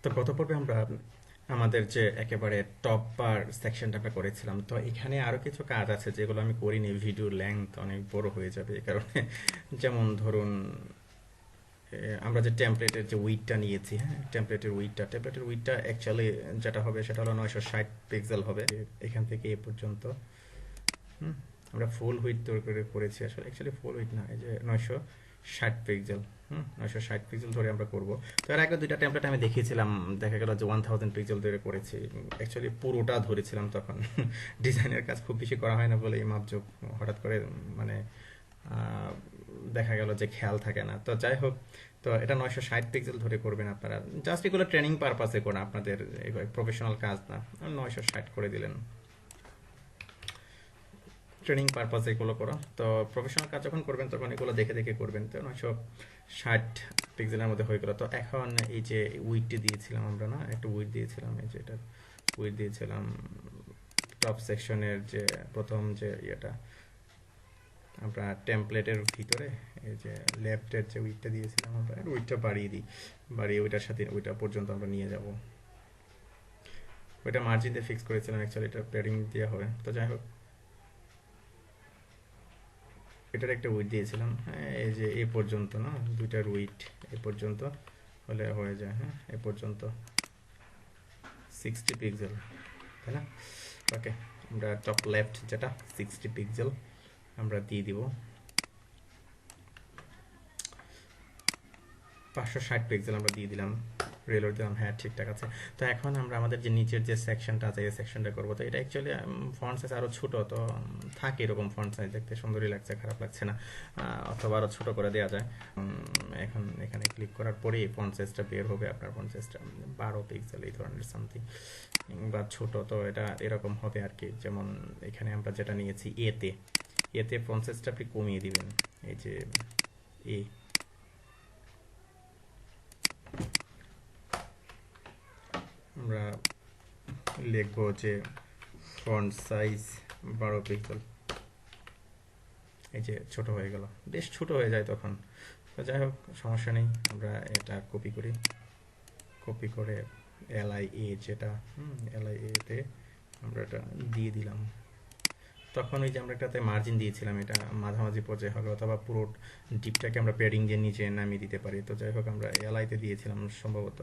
তো গত পর্বে আমরা আমাদের যে একেবারে টপ বার সেকশনটা আমরা করেছিলাম, তো এখানে আরো কিছু কাজ আছে যেগুলো আমি করিনি, ভিডিও লেংথ অনেক বড় হয়ে যাবে এই কারণে। যেমন ধরুন আমরা যে টেমপ্লেটের যে উইডটা নিয়েছি, হ্যাঁ, টেমপ্লেটের উইডটা অ্যাকচুয়ালি যেটা হবে সেটা হলো 960 পিক্সেল হবে এখান থেকে এ পর্যন্ত। হুম, আমরা ফুল হুইড তৈরি করে করেছি, আসলে অ্যাকচুয়ালি ফুল হুইড না, এই যে 960 পিক্সেল। 960 পিক্সেল ধরে আমরা করব। তো এর আগে দুইটা টেমপ্লেট আমি দেখিয়েছিলাম, দেখা গেল যে 1000 পিক্সেল ধরে করেছি। অ্যাকচুয়ালি পুরোটা ধরেছিলাম তখন। ডিজাইনের কাজ খুব বেশি করা হয় না বলে এই মাপজোক হঠাৎ করে মানে আহ, দেখা গেল যে খেয়াল থাকে না। তো যাই হোক, তো এটা 960 পিক্সেল ধরে করবেন আপনারা, জাস্ট এগুলো ট্রেনিং পারপাসে করা, আপনাদের প্রফেশনাল কাজ না। 960 করে দিলেন, ট্রেনিং পারপাসে এগুলো করা। তো প্রফেশনাল কাজ যখন করবেন তখন এগুলো দেখে দেখে করবেন। তো 960 পিক্সেলের মধ্যে হয়ে গেল। তো এখন এই যে উইডটি দিয়েছিলাম আমরা, না একটা উইড দিয়েছিলাম, এই যে এটা উইড দিয়েছিলাম টপ সেকশনের যে প্রথম যে ইয়েটা আমরা টেমপ্লেটের ভিতরে, এই যে লেফটের যে উইডটা দিয়েছিলাম আমরা, উইডটা বাড়িয়ে দিই, বাড়িয়ে ওইটার সাথে ওইটা পর্যন্ত আমরা নিয়ে যাব। ওইটা মার্জিন দিয়ে ফিক্স করেছিলাম, অ্যাকচুয়ালি এটা পেয়ারিং দেওয়া হবে। তো যাই হোক, এটার একটা উইড দিয়েছিলাম, হ্যাঁ, এই যে এ পর্যন্ত, না দুইটার উইড এ পর্যন্ত হলে হয়ে যায়, হ্যাঁ, এ পর্যন্ত 60 পিক্সেল, তাই না? ওকে, আমরা টপ লেফট যেটা 60 পিক্সেল আমরা দিয়ে দিব। 560 পিক্সেল আমরা দিয়ে দিলাম, রেলোড দিলাম, হ্যাঁ ঠিকঠাক আছে। তো এখন আমরা আমাদের যে নিচের যে সেকশনটা আছে এই সেকশনটা করবো। তো এটা অ্যাকচুয়ালি ফন্ট সাইজ আরও ছোটো, তো থাকে এরকম ফন্ট সাইজ, দেখতে সুন্দরই লাগছে, খারাপ লাগছে না। অথবা আরও ছোটো করে দেওয়া যায়। এখন এখানে ক্লিক করার পরেই ফন্ট সাইজটা বের হবে, আপনার ফন্ট সাইজটা 12 পিক্সেল এই ধরনের সামথিং বা ছোটো। তো এটা এরকম হবে আর কি। যেমন এখানে আমরা যেটা নিয়েছি এতে, এতে ফন্ট সাইজটা আপনি কমিয়ে দিবেন, এই যে এ, আমরা লিখবো যে ফন্ট সাইজ 12 পিক্সেল। এই যে ছোট হয়ে গেল, বেশ ছোট হয়ে যায় তখন। তো যাই হোক, সমস্যা নেই, আমরা এটা কপি করি, কপি করে LIA যেটা, LIA তে আমরা এটা দিয়ে দিলাম। তখন ওই যে আমরা একটাতে মার্জিন দিয়েছিলাম, এটা মাঝামাঝি পর্যায়ে হবে, অথবা পুরো ডিপটাকে আমরা প্যাডিং দিয়ে নিচে নামিয়ে দিতে পারি। তো যাই হোক, আমরা LI তে দিয়েছিলাম সম্ভবত,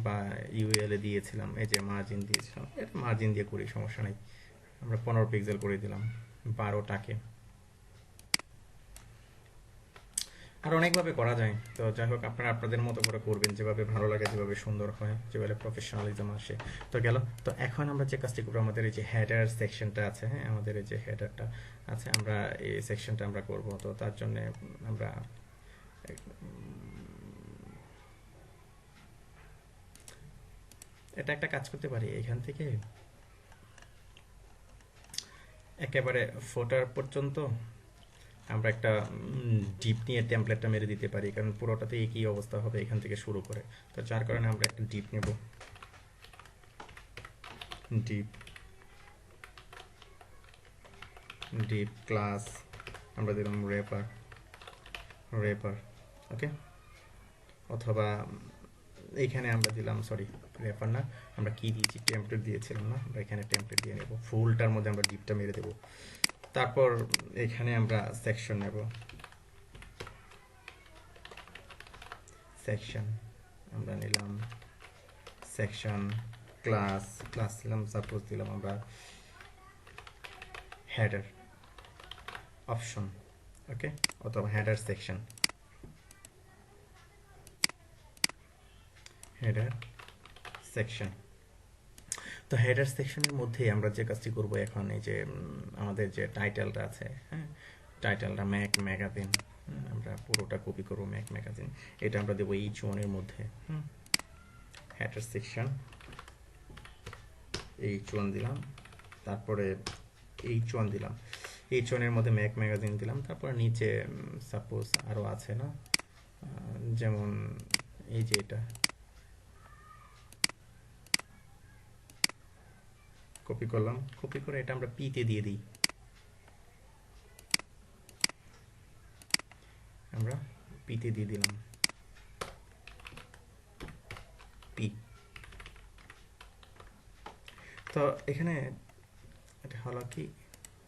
বা UL এ দিয়েছিলাম, এই যে মার্জিন দিয়েছিলাম, এটা মার্জিন দিয়ে করি, সমস্যা নেই। আমরা 15 পিক্সেল করে দিলাম 12টাকে। আর অনেকভাবে করা যায়। তো যাই হোক, আপনারা আপনাদের মতো করে করবেন, যেভাবে ভালো লাগে, যেভাবে সুন্দর হয়, যেভাবে প্রফেশনালিজম আসে। তো গেল। তো এখন আমরা যে কাজটি করবো, আমাদের এই যে হেডার সেকশনটা আছে, হ্যাঁ, আমাদের এই যে হেডারটা আছে, আমরা এই সেকশনটা আমরা করব। তো তার জন্য আমরা এটা একটা কাজ করতে পারি, এখান থেকে একেবারে ফোটার পর্যন্ত আমরা একটা ডিপ নিয়ে টেমপ্লেটটা মেরে দিতে পারি, কারণ পুরোটাতে একই অবস্থা হবে এখান থেকে শুরু করে। তো যার কারণে আমরা একটা ডিপ নেব, ডিপ, ডিপ ক্লাস আমরা দিলাম রেপার, রেপার, ওকে। অথবা এইখানে আমরা দিলাম, সরি রেপার না, আমরা কি দিয়েছি, টেমপ্লেট দিয়েছিলাম না, আমরা এখানে টেমপ্লেট দিয়ে নেব, ফুলটার মধ্যে আমরা ডিপটা মেরে দেব। তারপর এখানে আমরা সেকশন নেব, সেকশন আমরা নিলাম, সেকশন ক্লাস, ক্লাস দিলাম, সাপোজ দিলাম আমরা হেডার অপশন, ওকে, অথবা হেডার সেকশন, হেডার সেকশন। তো হেডার সেকশনের মধ্যে আমরা যে কাজটি করব এখন, এই যে আমাদের যে টাইটেলটা আছে, হ্যাঁ, টাইটেলটা ম্যাক ম্যাগাজিন, আমরা পুরোটা কপি করবো, ম্যাক ম্যাগাজিন, এটা আমরা দেবো এইচ ওয়ানের মধ্যে। হেডার সেকশন এইচ ওয়ান দিলাম, তারপরে এইচ ওয়ান দিলাম, এইচ ওয়ানের মধ্যে ম্যাক ম্যাগাজিন দিলাম। তারপরে নিচে সাপোজ আরও আছে, না, যেমন এই যে এটা কপি করলাম, কপি করে এটা আমরা পিতে দিয়ে দিই, আমরা পিতে দিয়ে দিলাম, পি। তো এখানে এটা হলো কি,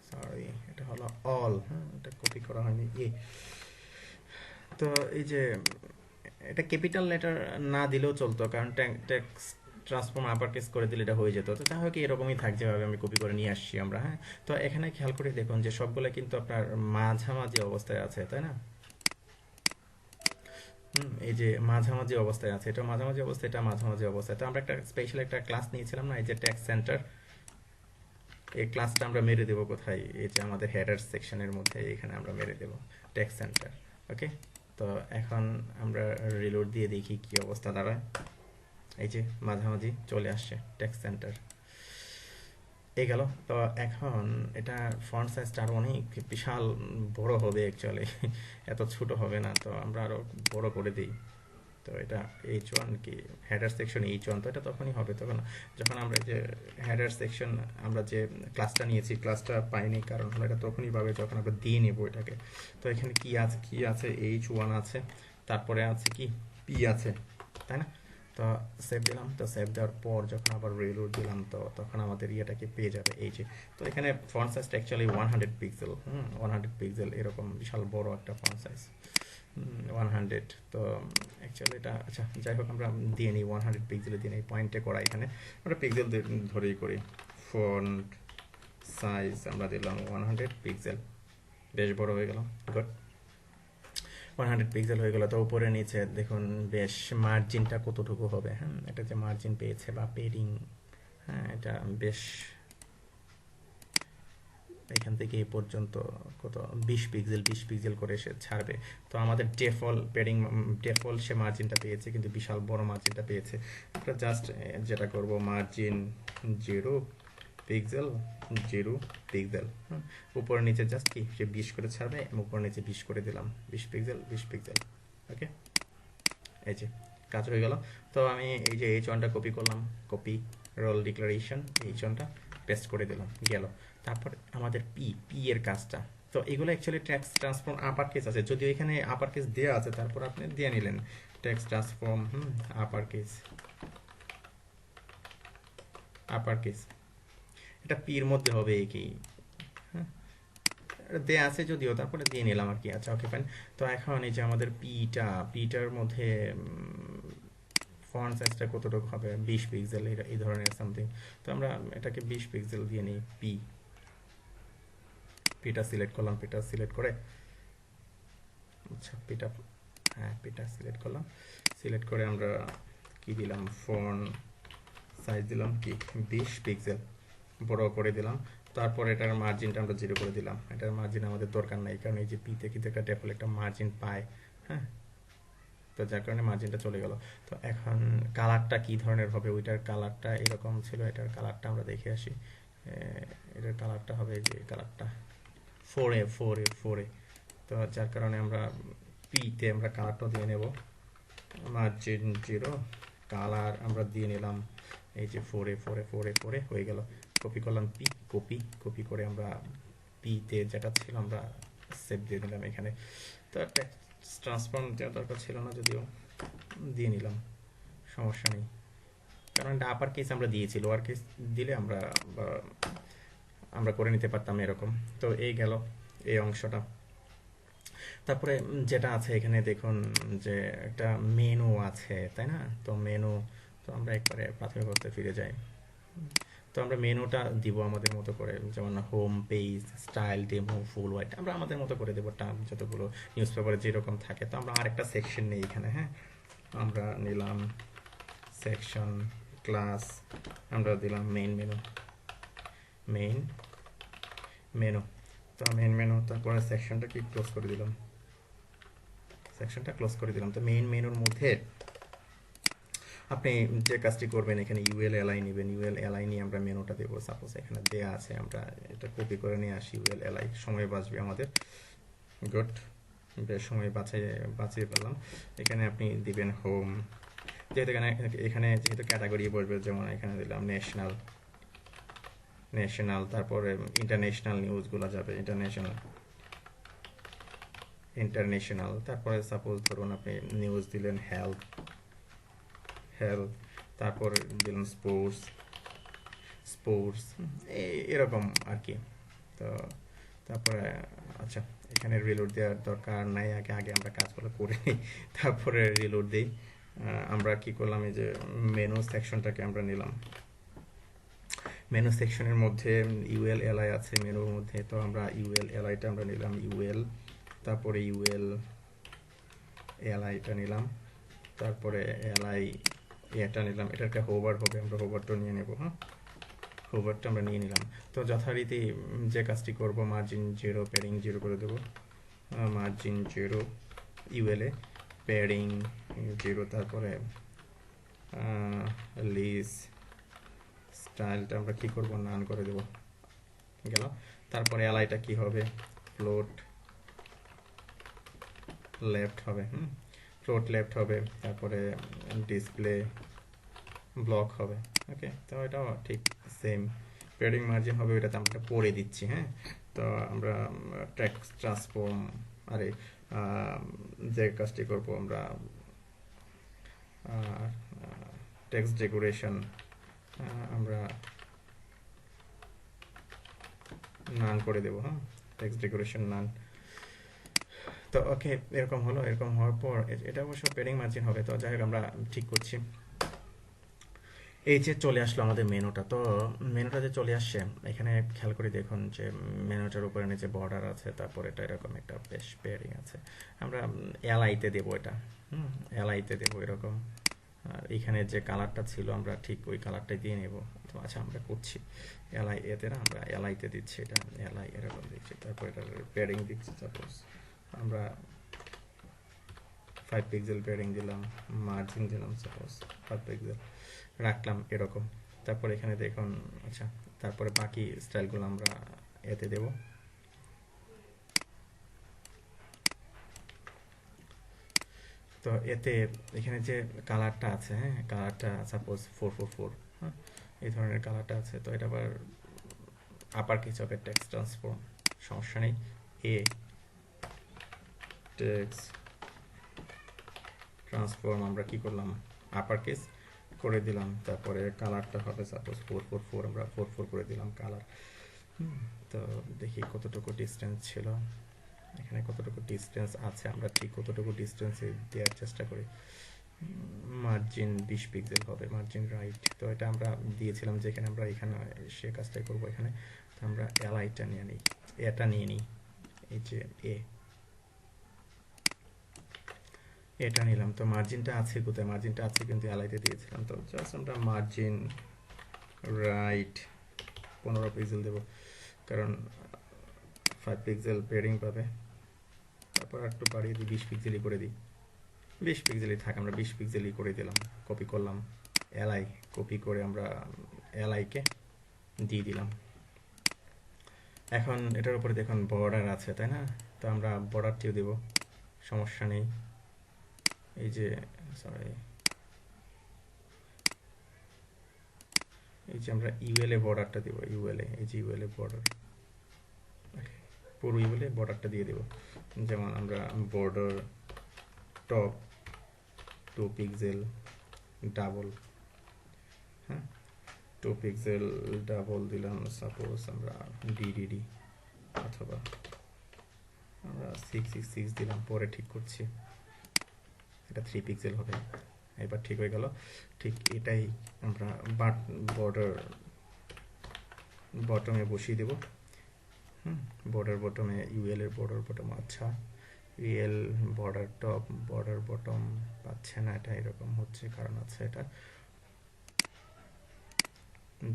সরি এটা হলো অল, হ্যাঁ এটা কপি করা হয়নি তো এই যে এটা ক্যাপিটাল লেটার না দিলেও চলতো, কারণ টেক্সট ট্রান্সফর্ম আপার কেস করে দিলে এটা হয়ে যেত। তো যাই হোক এরকমই থাক, যেভাবে আমি কপি করে নিয়ে আসছি আমরা। হ্যাঁ, তো এখানে খেয়াল করে দেখুন যে সবগুলো কিন্তু আপনার মাঝামাঝি অবস্থায় আছে, তাই না? এই যে মাঝামাঝি অবস্থায় আছে, এটা মাঝামাঝি অবস্থা, এটা মাঝামাঝি অবস্থায়। তো আমরা একটা স্পেশাল একটা ক্লাস নিয়েছিলাম না, এই যে টেক্সট সেন্টার, এই ক্লাসটা আমরা মেরে দেবো কোথায়, এই যে আমাদের হেডার সেকশনের মধ্যে এখানে আমরা মেরে দেবো টেক্সট সেন্টার। ওকে, তো এখন আমরা রিলোড দিয়ে দেখি কি অবস্থা দাঁড়ায়। এই যে মাঝামাঝি চলে আসছে টেক্সট সেন্টার, এই গেল। তো এখন এটা ফন্ট সাইজটা আরো অনেক বিশাল বড় হবে অ্যাকচুয়ালি, এত ছোট হবে না, তো আমরা আরো বড় করে দিই। তো এটা H1 কি হেডার সেকশন H1, তো এটা তখনই হবে তখন যখন আমরা যে হেডার সেকশন আমরা যে ক্লাসটা নিয়েছি, ক্লাসটা পাইনি, কারণ হলো এটা তখনই পাবে যখন আমরা দিয়ে নেব এটাকে। তো এখানে কি আছে H1 আছে, তারপরে আছে কি P আছে, তাই না? তো সেভ দিলাম, তো সেভ দেওয়ার পর যখন আবার রিলোড দিলাম, তো তখন আমাদের ইয়েটাকে পেয়ে যাবে এই যে। তো এখানে ফন্ট সাইজটা অ্যাকচুয়ালি 100 পিক্সেল, 100 পিক্সেল, এরকম বিশাল বড় একটা ফন্ট সাইজ 100। তো অ্যাকচুয়ালি এটা আচ্ছা যাই হোক, আমরা দিয়ে নিই 100 পিক্সেলে দিয়ে নিই, পয়েন্টে করা এখানে আমরা পিক্সেল ধরেই করি। ফন্ট সাইজ আমরা দিলাম 100 পিক্সেল, বেশ বড় হয়ে গেল, গুড। 100 পিক্সেল হয়ে গেল। তো উপরে নিচে দেখুন বেশ মার্জিনটা কতটুকু হবে, হ্যাঁ এটা যে মার্জিন পেয়েছে বা পেডিং, হ্যাঁ এটা বেশ এখান থেকে এই পর্যন্ত কত 20 পিক্সেল করে সে ছাড়বে। তো আমাদের ডেফল্ট সে মার্জিনটা পেয়েছে, কিন্তু বিশাল বড় মার্জিনটা পেয়েছে। আমরা জাস্ট যেটা করব, মার্জিন 0 পিক্সেল 0 পিক্সেল, উপর নিচে জাস্ট কি সে 20 করে ছাড়বে, এবং উপর নিচে 20 করে দিলাম, 20 পিক্সেল। ওকে, এই যে কাজ হয়ে গেল। তো আমি এই যে H1টা কপি করলাম, কপি রোল ডিক্লারেশন, H1টা পেস্ট করে দিলাম, গেল। তারপর আমাদের পি এর কাজটা, তো এগুলো actually text transform upper case আছে, যদিও এখানে আপার কেস দেওয়া আছে, তারপর আপনি দিয়ে নিলেন টেক্সট ট্রান্সফর্ম আপার কেস এটা পির মধ্যে হবে কি, হ্যাঁ দেয়া আছে যদিও, তারপরে দিয়ে নিলাম আর কি। আচ্ছা ওকে ফাইন। তো এখন এই যে আমাদের পিটার মধ্যে ফন্ট সাইজটা কতটুকু হবে, 20 পিক্সেল, এই ধরনের সামথিং। তো আমরা এটাকে 20 পিক্সেল দিয়ে নিই, পিটা সিলেক্ট করলাম, পিটা সিলেক্ট করে, আচ্ছা পিটা, হ্যাঁ পিটা সিলেক্ট করলাম, সিলেক্ট করে আমরা কি দিলাম, ফন্ট সাইজ দিলাম কি 20 পিক্সেল, বড় করে দিলাম। তারপর এটার মার্জিনটা আমরা 0 করে দিলাম, এটার মার্জিন আমাদের দরকার নাই, কারণ এই যে পিতে কিন্তু একটা ডেফল্ট একটা মার্জিন পায়, হ্যাঁ তো যার কারণে মার্জিনটা চলে গেল। তো এখন কালারটা কি ধরনের হবে, ওইটার কালারটা এরকম ছিল, এটার কালারটা আমরা দেখে আসি। এটার কালারটা হবে যে কালারটা 4A। তো যার কারণে আমরা পিতে আমরা কালারটা দিয়ে নেব, মার্জিন 0, কালার আমরা দিয়ে নিলাম এই যে 4A হয়ে গেল। কপি করলাম কপি করে আমরা পিতে যেটা ছিল আমরা সেভ দিয়ে দিলাম এখানে। তো টেক্সট ট্রান্সফর্ম দেওয়ার দরকার ছিল না, যদিও দিয়ে নিলাম, সমস্যা নেই, কারণ এটা আপার কেস আমরা দিয়েছি, লোয়ার কেস দিলে আমরা করে নিতে পারতাম এরকম। তো এই গেল এই অংশটা। তারপরে যেটা আছে এখানে দেখুন যে একটা মেনু আছে, তাই না? তো মেনু, তো আমরা একবারে প্রাথমিক অবস্থায় ফিরে যাই। তো আমরা মেনুটা দিব আমাদের মতো করে, যেমন হোম পেজ, স্টাইল, ডেমো, ফুল হোয়াইট, আমরা আমাদের মতো করে দেবো, টার্ম যতগুলো নিউজ পেপারে যেরকম থাকে। তো আমরা আরেকটা সেকশন নেই এখানে, হ্যাঁ আমরা নিলাম সেকশন ক্লাস, আমরা দিলাম মেইন মেনু। তো মেইন মেনু, তারপরে সেকশনটা ক্লোজ করে দিলাম। তো মেইন মেনুর মধ্যে আপনি যে কাজটি করবেন, এখানে ইউএল এলআই নেবেন, ইউএল এলআই নিয়ে আমরা মেনুটা দেবো। সাপোজ এখানে দেয়া আছে, আমরা এটা কপি করে নিয়ে আসি, ইউএল এলআই, সময় বাঁচবে আমাদের, গুড, বেশ সময় বাঁচিয়ে পেলাম। এখানে আপনি দিবেন হোম, যেহেতু এখানে যেহেতু ক্যাটাগরি বসবে, যেমন এখানে দিলাম ন্যাশনাল, তারপরে ইন্টারন্যাশনাল নিউজগুলো যাবে, ইন্টারন্যাশনাল, তারপরে সাপোজ ধরুন আপনি নিউজ দিলেন হেলথ, তারপর দিলাম স্পোর্টস, এক্সপোর্টস, এরকম আর কি। তো তারপরে আচ্ছা, এখানে রিলোড দেওয়ার দরকার নাই, আগে আগে আমরা কাজগুলো করে নিই, তারপরে রিলোড দিই। আমরা কি করলাম, এই যে মেনু সেকশনটাকে আমরা নিলাম। মেনু সেকশনের মধ্যে ইউএল এলআই আছে মেনুর মধ্যে, তো আমরা ইউএল এলআইটা আমরা নিলাম, ইউএল, তারপরে ইউএল এলআইটা নিলাম, তারপরে এলআই এটা নিলাম, এটা একটা হোভার হবে, আমরা হোভারটা নিয়ে নেব। হ্যাঁ, হোভারটা আমরা নিয়ে নিলাম। তো যথারীতি যে কাজটি করব, মার্জিন 0 প্যাডিং 0 করে দেবো, মার্জিন 0 ইউএলএ, প্যাডিং 0, তারপরে লিস স্টাইলটা আমরা কি করব, নান করে দেব, গেল। তারপরে এলআইটা কি হবে, ফ্লোট লেফট হবে, ফ্লোট লেফট হবে, তারপরে ডিসপ্লে ব্লক হবে। ওকে, তো এটাও ঠিক সেম। প্যাডিং মার্জিন হবে, ওইটাতে আমরা পড়ে দিচ্ছি। হ্যাঁ, তো আমরা টেক্সট ট্রান্সফর্ম, আরে যে কাজটি করব আমরা, টেক্সট ডেকোরেশন আমরা নান করে দেবো। হ্যাঁ, টেক্সট ডেকোরেশন নান। তো ওকে, এরকম হলো। এরকম হওয়ার পর এটা অবশ্য প্যাডিং মার্জিন হবে, তো যাই হোক আমরা ঠিক করছি। এই যে চলে আসলো আমাদের মেনুটা, তো মেনুটা যে চলে আসছে, এখানে খেয়াল করে দেখুন যে মেনুটার উপরে নিচে বর্ডার আছে, তারপর এটা এরকম একটা বেশ পেয়ারিং আছে। আমরা এলআইতে দেবো, এটা এলআইতে দেবো এরকম। আর এখানে যে কালারটা ছিল আমরা ঠিক ওই কালারটাই দিয়ে নেব। তো আচ্ছা, আমরা করছি এলআই এতে না, আমরা এলআইতে দিচ্ছি, এটা এলআই এরকম দিচ্ছি, তারপর এটা পেয়ারিং দিচ্ছি। সাপোজ আমরা 5 পিক্সেল পেয়ারিং দিলাম, মার্জিন দিলাম সাপোজ 5 পিক্সেল, রাখলাম এরকম। তারপর এখানে দেখুন, আচ্ছা, তারপরে বাকি স্টাইলগুলো আমরা এতে দেব। তো এতে এখানে যে কালারটা আছে, হ্যাঁ, কালারটা সাপোজ 444, হ্যাঁ, এই ধরনের কালারটা আছে। তো এটা আবার আপার কেস হবে, টেক্সট ট্রান্সফর্ম, সমস্যা নেই, এ টেক্সট ট্রান্সফর্ম আমরা কি করলাম, আপার কেস করে দিলাম। তারপরে কালারটা হবে সাপোজ 444, আমরা 44 করে দিলাম কালার। তো দেখি কতটুকু ডিস্টেন্স ছিল, এখানে কতটুকু ডিস্টেন্স আছে, আমরা ঠিক কতটুকু ডিস্টেন্সে দেওয়ার চেষ্টা করি। মার্জিন 20 পিক্সেল হবে, মার্জিন রাইট। তো এটা আমরা দিয়েছিলাম যে এখানে আমরা এখানে সে কাজটাই করবো এখানে। তো আমরা এলআইটা নিয়ে নিই, এটা নিয়ে নিই, এই যে এটা নিলাম। তো মার্জিনটা আছে কোথায়, মার্জিনটা আছে কিন্তু এলআইতে দিয়েছিলাম। তো জাস্ট আমরা মার্জিন রাইট 15 পিক্সেল দেবো, কারণ 5 পিক্সেল পেয়ারিং পাবে। তারপর একটু বাড়িয়ে দিই, 20 পিক্সেলই করে দিই, 20 পিক্সেলই থাক, আমরা 20 পিক্সেলই করে দিলাম। কপি করলাম এলআই, কপি করে আমরা এলআইকে দিয়ে দিলাম। এখন এটার উপরে দেখুন বর্ডার আছে, তাই না? তো আমরা বর্ডারটিও দেব, সমস্যা নেই। এই যে সরি, এই যে আমরা ইউএলএ বর্ডারটা দেবো, ইউএলএ, এই যে ইউএলএ বর্ডার, পুরো ইউএলএ বর্ডারটা দিয়ে দেবো। যেমন আমরা বর্ডার টপ 2 পিক্সেল ডাবল, হ্যাঁ, 2 পিক্সেল ডাবল দিলাম, সাপোজ আমরা ডিডিডি, অথবা আমরা 666 দিলাম, পরে ঠিক করছি, এটা 3 পিক্সেল হবে। এবার ঠিক হয়ে গেল। ঠিক এটাই আমরা বর্ডার বটমে বসিয়ে দেব। বর্ডার বটমে ইউএল এর বর্ডার বটম, আচ্ছা, UL border top border bottom পাচ্ছে না, এটা এরকম হচ্ছে, কারণ আছে এটা,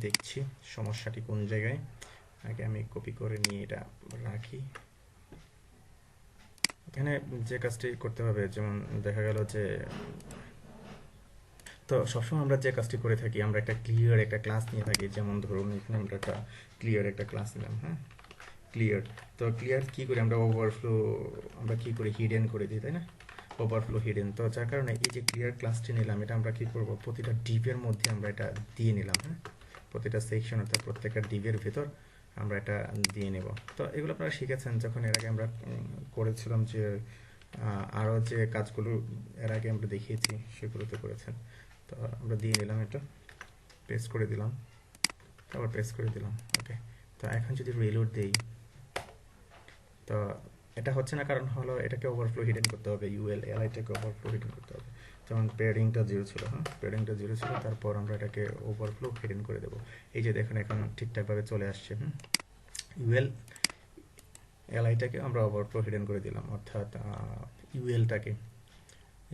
দেখছি সমস্যাটি কোন জায়গায়। আগে আমি কপি করে নিয়ে এটা রাখি। এখানে যে কাজটি করতে হবে, যেমন দেখা গেল যে, তো সবসময় আমরা যে কাজটি করে থাকি, আমরা একটা ক্লিয়ার একটা ক্লাস নিয়ে থাকি। যেমন ধরুন এখানে আমরা একটা ক্লিয়ার একটা ক্লাস নিলাম, হ্যাঁ, ক্লিয়ার। তো ক্লিয়ার কি করি আমরা, ওভারফ্লো আমরা কি করি, হিডেন করে দিই, তাই না? Overflow hidden. তো যার কারণে এই যে ক্লিয়ার ক্লাসটি নিলাম, এটা আমরা কি করব, প্রতিটা ডিপের মধ্যে আমরা এটা দিয়ে নিলাম, হ্যাঁ, প্রতিটা সেকশন অর্থাৎ প্রত্যেকটা ডিপের ভিতর আমরা এটা দিয়ে নেব। তো এগুলো আপনারা শিখেছেন যখন এর আগে আমরা করেছিলাম, যে আরও যে কাজগুলো এর আগে আমরা দেখিয়েছি সেগুলোতে করেছেন। তো আমরা দিয়ে নিলাম, এটা পেস্ট করে দিলাম। আবার প্রেস করে দিলাম। ওকে, তো এখন যদি রিলোড দেই, তো এটা হচ্ছে না, কারণ হলো এটাকে ওভারফ্লো হিডেন করতে হবে, ইউএল এলআইটাকে ওভারফ্লো হিডেন করতে হবে। যেমন পেয়ারিংটা জিরো ছিল, হ্যাঁ পেয়ারিংটা জিরো ছিল, তারপর আমরা এটাকে ওভারফ্লো হিডেন করে দেবো। এই যে দেখুন এখন ঠিকঠাকভাবে চলে আসছে। ইউএল এলআইটাকে আমরা ওভারফ্লো হিডেন করে দিলাম, অর্থাৎ ইউএলটাকে,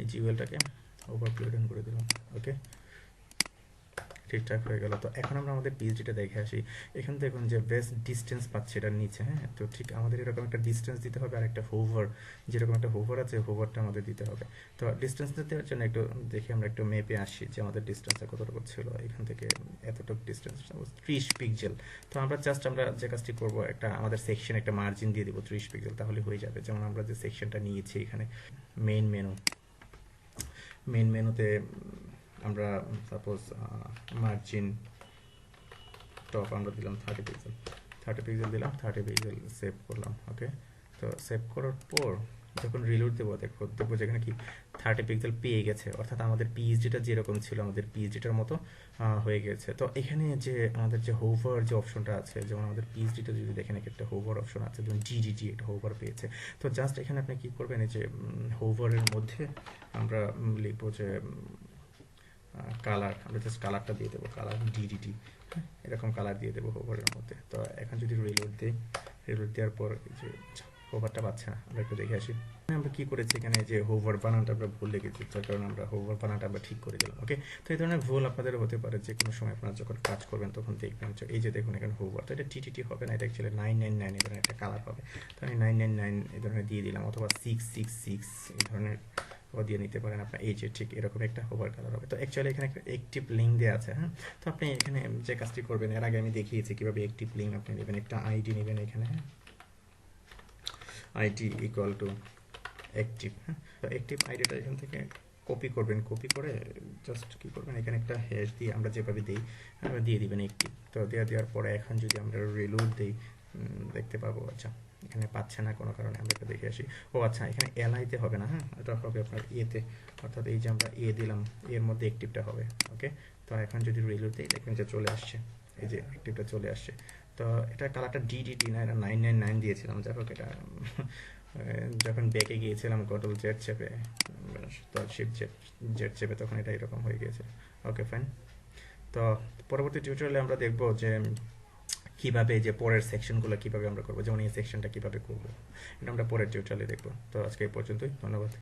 এই যে ইউএলটাকে ওভারফ্লো হিডেন করে দিলাম। ওকে, ঠিকঠাক হয়ে গেল। তো এখন আমরা আমাদের পিএইচডিটা দেখে আসি। এখানে দেখুন যে বেস্ট ডিস্টেন্স পাচ্ছে এটার নিচে, হ্যাঁ তো ঠিক আমাদের এরকম একটা ডিস্টেন্স দিতে হবে, আর একটা হোভার, যেরকম একটা হোভার আছে হোভারটা আমাদের দিতে হবে। তো ডিস্টেন্স দেওয়ার জন্য একটু দেখি, আমরা একটু মেপে আসি যে আমাদের ডিস্টেন্সটা কতটুকু ছিল। এখান থেকে এতটুকু ডিস্টেন্স 30 পিক্সেল। তো আমরা যে কাজটি করবো, একটা আমাদের সেকশন একটা মার্জিন দিয়ে দিব 30 পিক্সেল, তাহলে হয়ে যাবে। যেমন আমরা যে সেকশনটা নিয়েছি এখানে মেইন মেনুতে আমরা সাপোজ মার্জিন টপ আমরা দিলাম 30 পিক্সেল দিলাম, 30 পিক্সেল সেভ করলাম। ওকে, তো সেভ করার পর যখন রিলোড দেবো দেখবো যেখানে কি 30 পিক্সেল পেয়ে গেছে, অর্থাৎ আমাদের পিএইচডিটা যেরকম ছিল আমাদের পিএইচডিটার মতো হয়ে গেছে। তো এখানে যে আমাদের যে হোভার যে অপশনটা আছে, যেমন আমাদের পিএইচডিটা যদি দেখেন একটা হোভার অপশন আছে, যেমন জিজিজি একটা হোভার পেয়েছে। তো জাস্ট এখানে আপনি কি করবেন, এই যে হোভারের মধ্যে আমরা লিখবো যে কালার, আমরা জাস্ট কালারটা দিয়ে দেবো, কালার ডিডিটি, এরকম কালার দিয়ে দেবো হোভারের মধ্যে। তো এখন যদি রিলোড দিই, রিলোড দেওয়ার পর এই যে হোভারটা পাচ্ছে না, আমরা একটু দেখে আসি আমরা কি করেছি। এখানে যে হোভার বানানটা আমরা ভুল লিখেছি, যার কারণে আমরা হোভার বানানটা আমরা ঠিক করে দিলাম। ওকে, তো এই ধরনের ভুল আপনাদের হতে পারে, যে কোনো সময় আপনারা যখন কাজ করবেন তখন দেখবেন। এই যে দেখুন এখানে হোভার, তো এটা টিটিটি হবে না, এটা অ্যাকচুয়ালি 999 এই ধরনের একটা কালার পাবে। তো আমি 999 এই ধরনের দিয়ে দিলাম, অথবা 666 এই ধরনের দিয়ে নিতে পারেন আপনার। এই যে ঠিক এরকম একটা হোভার কালার হবে। তো অ্যাকচুয়ালি এখানে একটা অ্যাক্টিভ লিঙ্ক দেওয়া আছে, হ্যাঁ তো আপনি এখানে যে কাজটি করবেন, এর আগে আমি দেখিয়েছি কিভাবে অ্যাক্টিভ লিঙ্ক আপনি নেবেন। একটা আইডি নেবেন এখানে, হ্যাঁ আইডি ইকুয়াল টু অ্যাক্টিভ, হ্যাঁ তো অ্যাক্টিভ আইডিটা এখান থেকে কপি করবেন, কপি করে জাস্ট কি করবেন, এখানে একটা হ্যাশ দিয়ে আমরা যেভাবে দিই আমরা দিয়ে দিবেন অ্যাক্টিভ। তো দেওয়ার পরে এখন যদি আমরা রিলোড দিই, দেখতে পাবো আচ্ছা এখানে পাচ্ছে না কোনো কারণে, আমরা একটু দেখে আসি। ও আচ্ছা, এখানে এলআইতে হবে না, হ্যাঁ এটা হবে আপনার এতে, অর্থাৎ এই যে আমরা এ দিলাম এর মধ্যে অ্যাক্টিভটা হবে। ওকে, তো এখন যদি রিলোড দিই দেখবেন যে চলে আসছে, এই যে অ্যাক্টিভটা চলে আসছে। তো এটা কালারটা ডিডিটি না, এটা 999 দিয়েছিলাম। যাই হোক, এটা যখন ব্যাকে গিয়েছিলাম কন্ট্রোল জেড চেপে, তো শিফট জেড চেপে, তখন এটা এরকম হয়ে গিয়েছে। Okay fine. তো পরবর্তী টিউটোরিয়ালে আমরা দেখব যে কিভাবে যে পরের সেকশনগুলো কিভাবে আমরা করবো, যেমন এই সেকশনটা কিভাবে করবো, এটা আমরা পরের টিউটোরিয়ালে দেখবো। তো আজকে এই পর্যন্তই, ধন্যবাদ।